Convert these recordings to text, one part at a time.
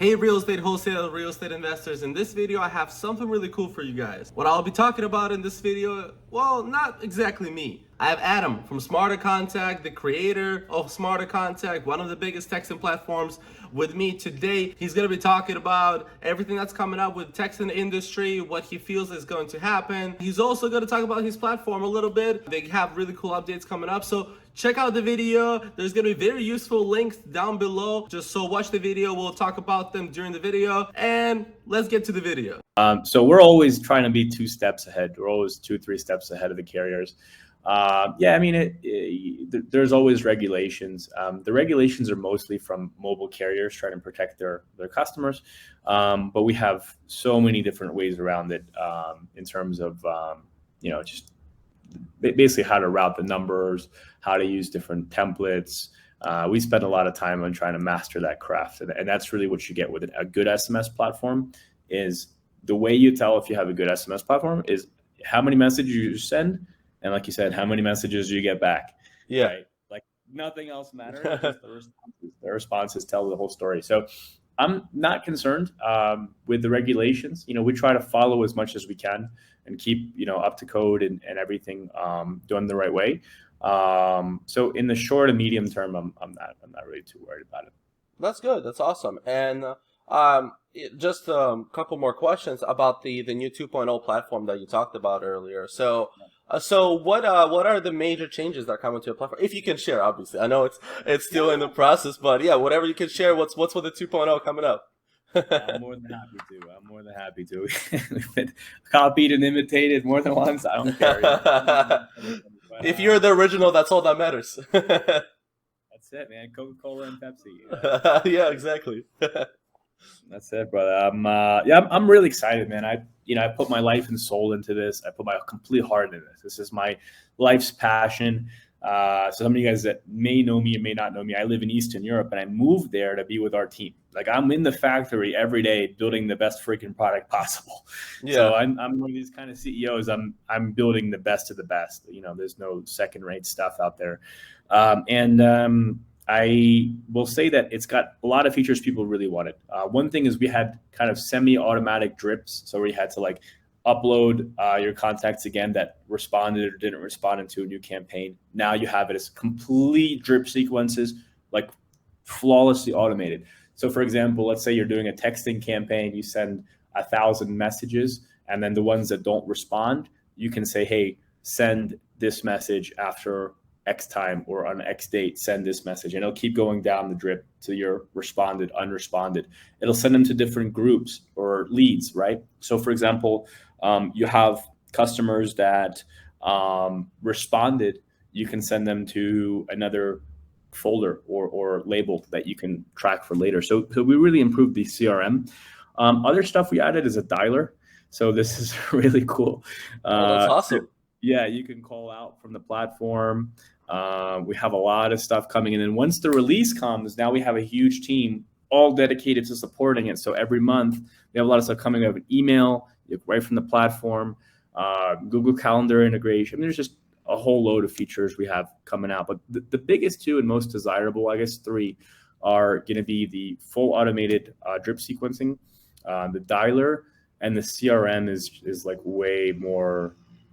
Hey real estate wholesale, real estate investors, in this video I have something really cool for you guys. What I'll be talking about in this video, well, not exactly me. I have Adam from Smarter Contact, the creator of Smarter Contact, one of the biggest texting platforms, with me today. He's going to be talking about everything that's coming up with texting industry, what he feels is going to happen. He's also going to talk about his platform a little bit. They have really cool updates coming up, so check out the video. There's going to be very useful links down below. Just so watch the video. We'll talk about them during the video. And let's get to the video. So we're always trying to be 2 steps ahead. We're always 2-3 steps ahead of the carriers. Yeah, I mean, there's always regulations. The regulations are mostly from mobile carriers trying to protect their customers. But we have so many different ways around it in terms of, just basically how to route the numbers, how to use different templates. We spend a lot of time on trying to master that craft. And that's really what you get with a good SMS platform. Is the way you tell if you have a good SMS platform is how many messages you send. And like you said, how many messages you get back. Yeah. Right? Like nothing else matters. Just the responses. The responses tell the whole story. So I'm not concerned with the regulations. We try to follow as much as we can and keep, up to code and everything done the right way. So in the short and medium term, I'm not really too worried about it. That's good. That's awesome. And just a couple more questions about the new 2.0 platform that you talked about earlier. So what are the major changes that are coming to the platform? If you can share, obviously. I know it's still in the process, but yeah, whatever you can share. What's with the 2.0 coming up? I'm more than happy to. We've been copied and imitated more than once. I don't care. If you're the original, that's all that matters. That's it, man. Coca-Cola and Pepsi. Yeah, exactly. That's it, brother. I'm really excited, man. I put my life and soul into this. I put my complete heart into this. This is my life's passion. So some of you guys that may know me and may not know me, I live in Eastern Europe and I moved there to be with our team. Like I'm in the factory every day building the best freaking product possible. Yeah. So I'm one of these kind of CEOs. I'm building the best of the best. There's no second rate stuff out there. I will say that it's got a lot of features people really wanted. One thing is we had kind of semi-automatic drips. So we had to upload your contacts again that responded or didn't respond into a new campaign. Now you have it as complete drip sequences, flawlessly automated. So for example, let's say you're doing a texting campaign, you send 1,000 messages, and then the ones that don't respond, you can say, hey, send this message after X time or on X date, send this message, and it'll keep going down the drip to your responded, unresponded. It'll send them to different groups or leads, right? So for example, you have customers that responded, you can send them to another folder or label that you can track for later. So we really improved the CRM. Other stuff we added is a dialer. So this is really cool. That's awesome. Yeah, you can call out from the platform. We have a lot of stuff coming in. And once the release comes, now we have a huge team all dedicated to supporting it. So every month, we have a lot of stuff coming out of email, right from the platform, Google Calendar integration. I mean, there's just a whole load of features we have coming out. But the biggest 2 and most desirable, I guess 3, are going to be the full automated drip sequencing, the dialer, and the CRM is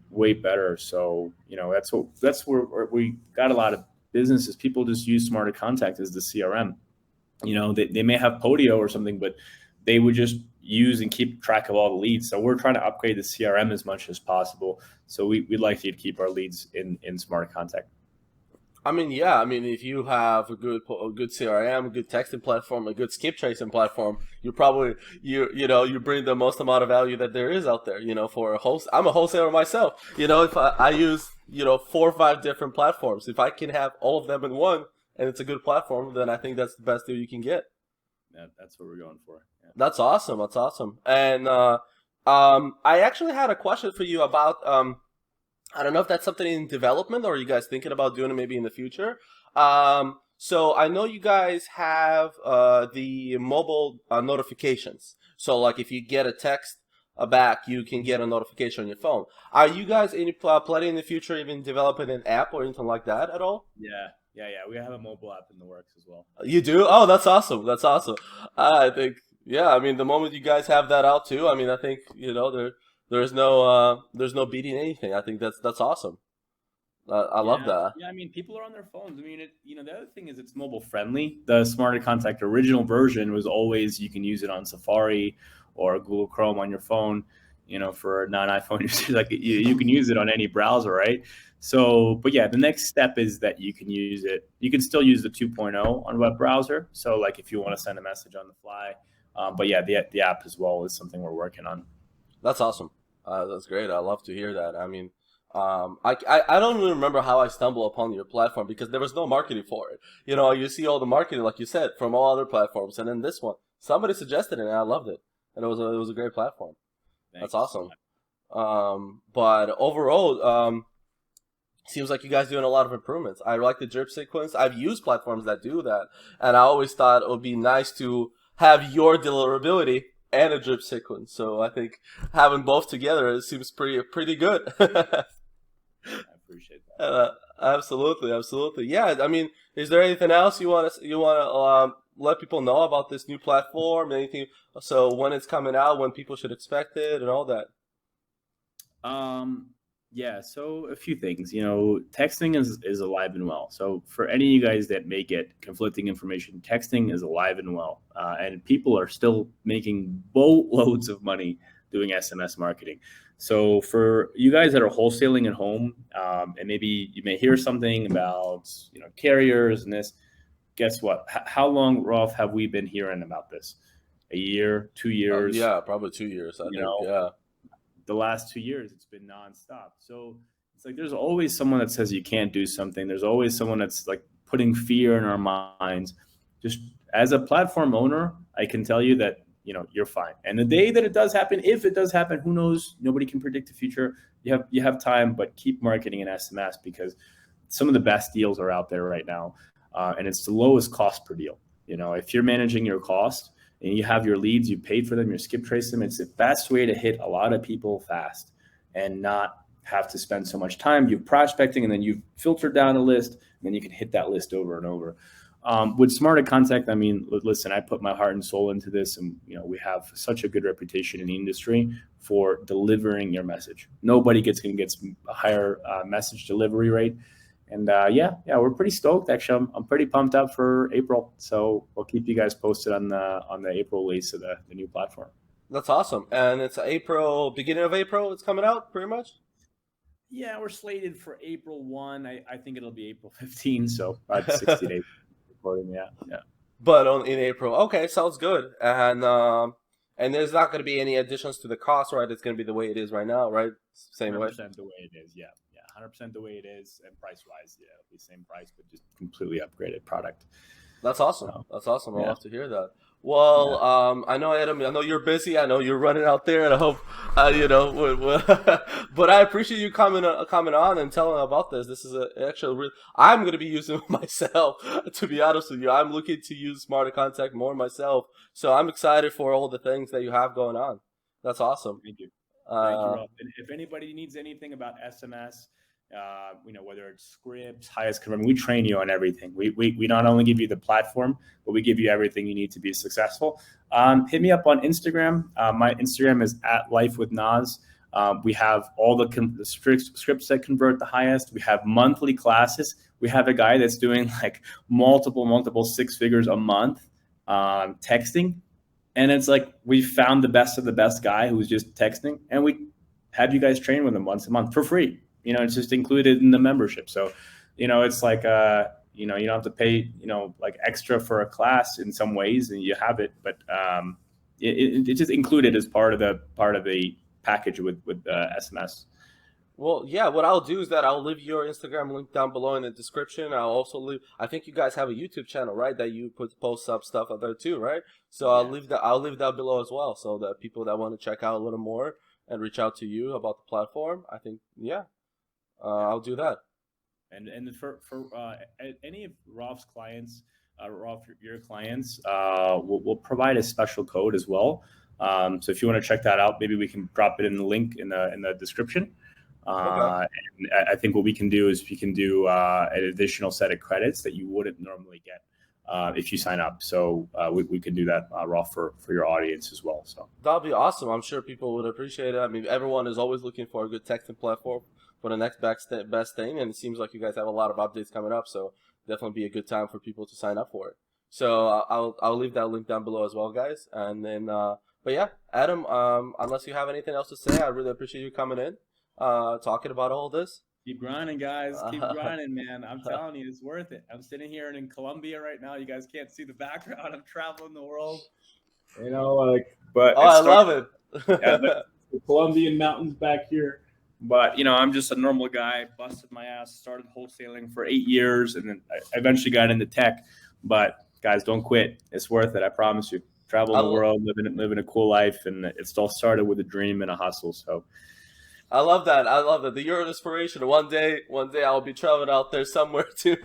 way better. So, that's where we got a lot of businesses. People just use Smarter Contact as the CRM. They may have Podio or something, but they would just use and keep track of all the leads. So we're trying to upgrade the CRM as much as possible. So we'd like you to keep our leads in Smarter Contact. I mean, yeah. I mean, if you have a good CRM, a good texting platform, a good skip tracing platform, you probably you bring the most amount of value that there is out there. For a host, I'm a wholesaler myself. If I use 4 or 5 different platforms, if I can have all of them in one, and it's a good platform, then I think that's the best deal you can get. Yeah, that's what we're going for. Yeah. That's awesome. That's awesome. And I actually had a question for you about. I don't know if that's something in development or are you guys thinking about doing it maybe in the future. So I know you guys have the mobile notifications. So if you get a text back, you can get a notification on your phone. Are you guys planning in the future even developing an app or anything like that at all? Yeah. We have a mobile app in the works as well. You do? Oh, that's awesome. That's awesome. I think Yeah, I mean, the moment you guys have that out too, I mean, I think there's no beating anything. I think that's awesome. I love Yeah, that. yeah. I mean, people are on their phones. I mean, the other thing is it's mobile friendly. The Smarter Contact original version was always you can use it on Safari or Google Chrome on your phone. For non-iPhone users, like you can use it on any browser, right? So, but yeah, the next step is that you can use it. You can still use the 2.0 on web browser. So, like if you want to send a message on the fly, but yeah, the app as well is something we're working on. That's awesome. That's great. I love to hear that. I mean, I don't even remember how I stumbled upon your platform because there was no marketing for it. You see all the marketing, like you said, from all other platforms, and then this one, somebody suggested it, and I loved it, and it was a great platform. Thank That's you so awesome. much. But overall, seems like you guys doing a lot of improvements. I like the drip sequence. I've used platforms that do that, and I always thought it would be nice to have your deliverability and a drip sequence. So I think having both together it seems pretty good. I appreciate that. Absolutely, absolutely. Yeah, I mean, is there anything else you want to let people know about this new platform? Anything? So when it's coming out, when people should expect it, and all that. Um, yeah, so a few things. Texting is alive and well. So for any of you guys that may get conflicting information, texting is alive and well, and people are still making boatloads of money doing SMS marketing. So for you guys that are wholesaling at home, and maybe you may hear something about carriers and this. Guess what? How long, Rolf, have we been hearing about this? A year, 2 years? Yeah, probably 2 years. I You think. know, Yeah. the last 2 years it's been nonstop. So it's like there's always someone that says you can't do something. There's always someone that's like putting fear in our minds. Just as a platform owner, I can tell you that you're fine. And the day that it does happen, if it does happen, who knows? Nobody can predict the future. You have time, but keep marketing in SMS because some of the best deals are out there right now, and it's the lowest cost per deal. If you're managing your cost and you have your leads, you paid for them, you skip trace them. It's the best way to hit a lot of people fast and not have to spend so much time. You're prospecting and then you've filtered down a list, and then you can hit that list over and over. With Smarter Contact, I mean, listen, I put my heart and soul into this, and we have such a good reputation in the industry for delivering your message. Nobody gets a higher message delivery rate. And yeah, we're pretty stoked. Actually, I'm pretty pumped up for April. So we'll keep you guys posted on the April release of the new platform. That's awesome. And it's April, beginning of April, it's coming out pretty much? Yeah, we're slated for April 1. I think it'll be April 15. So about 60 days recording. Yeah. But in April. Okay, sounds good. And there's not going to be any additions to the cost, right? It's going to be the way it is right now, right? Same way. 100% the way it is. Yeah. 100% the way it is. And price wise, yeah, it'll be same price, but just completely upgraded product. That's awesome. So, That's awesome. I'll yeah. love to hear that. Well, Yeah. I know, Adam. I know you're busy. I know you're running out there, and I hope, but I appreciate you coming on and telling about this. This is actually I'm going to be using it myself. To be honest with you, I'm looking to use Smarter Contact more myself. So I'm excited for all the things that you have going on. That's awesome. Thank you. Thank you, Uh, Rob. And if anybody needs anything about SMS, whether it's scripts, highest converting, we train you on everything. We not only give you the platform, but we give you everything you need to be successful. Hit me up on Instagram. My Instagram is @lifewithnaz. We have all the scripts that convert the highest. We have monthly classes. We have a guy that's doing like multiple six figures a month texting. And it's like we found the best of the best guy who's just texting, and we have you guys train with him once a month for free. It's just included in the membership. So, it's like you don't have to pay like extra for a class in some ways, and you have it, but it's just included as part of the package with SMS. Well, yeah, what I'll do is that I'll leave your Instagram link down below in the description. I'll also leave, I think you guys have a YouTube channel, right? That you post up stuff out there too, right? So I'll leave that below as well. So that people that want to check out a little more and reach out to you about the platform, I think, yeah, I'll do that. And for any of Rolf's clients, Rolf, your clients, we'll provide a special code as well. So if you want to check that out, maybe we can drop it in the link in the description. Okay. And I think what we can do is we can do an additional set of credits that you wouldn't normally get if you sign up. So we can do that, Rolf, for your audience as well. So that'll be awesome. I'm sure people would appreciate it. I mean, everyone is always looking for a good texting platform for the next best thing, and it seems like you guys have a lot of updates coming up. So definitely be a good time for people to sign up for it. So I'll leave that link down below as well, guys. And then, but yeah, Adam, unless you have anything else to say, I really appreciate you coming in, talking about all this. Keep grinding, guys. Keep grinding, man. I'm telling you, it's worth it. I'm sitting here in Colombia right now. You guys can't see the background. I'm traveling the world. You know, like, but I love it. Yeah, the Colombian mountains back here. But, you know, I'm just a normal guy, busted my ass, started wholesaling for 8 years, and then I eventually got into tech. But, guys, don't quit. It's worth it. I promise you. Traveling the world, living a cool life, and it all started with a dream and a hustle. So I love that. I love that. You're an inspiration. One day I'll be traveling out there somewhere too.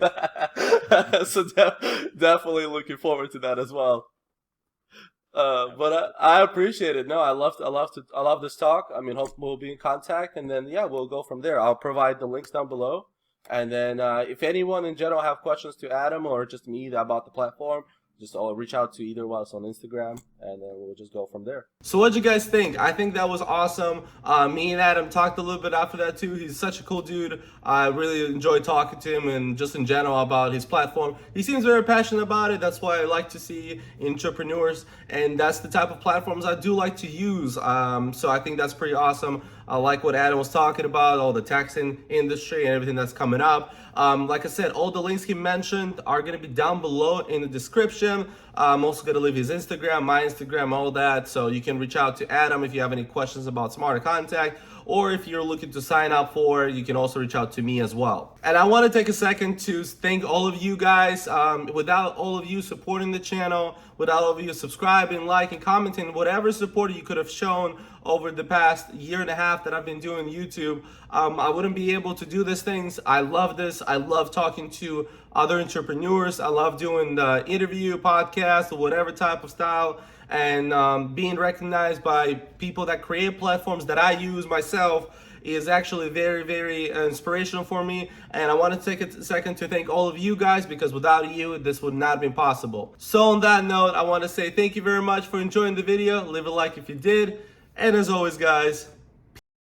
So definitely looking forward to that as well. But I appreciate it. No, I love this talk. I mean, hope we'll be in contact, and then yeah, we'll go from there. I'll provide the links down below, and then if anyone in general have questions to Adam or just me about the platform, just I'll reach out to either of us on Instagram, and then we'll just go from there. So what'd you guys think? I think that was awesome. Me and Adam talked a little bit after that too. He's such a cool dude. I really enjoyed talking to him and just in general about his platform. He seems very passionate about it. That's why I like to see entrepreneurs, and that's the type of platforms I do like to use. So I think that's pretty awesome. I like what Adam was talking about, all the taxing industry and everything that's coming up. Like I said, all the links he mentioned are going to be down below in the description. I'm also going to leave his Instagram, my Instagram, all that. So you can reach out to Adam if you have any questions about Smarter Contact, or if you're looking to sign up for it, you can also reach out to me as well. And I want to take a second to thank all of you guys. Without all of you supporting the channel, without all of you subscribing, liking, commenting, whatever support you could have shown over the past year and a half that I've been doing YouTube, I wouldn't be able to do these things. I love this. I love talking to other entrepreneurs. I love doing the interview, podcast, or whatever type of style, and being recognized by people that create platforms that I use myself is actually very, very inspirational for me. And I want to take a second to thank all of you guys, because without you, this would not have been possible. So on that note, I want to say thank you very much for enjoying the video. Leave a like if you did. And as always, guys,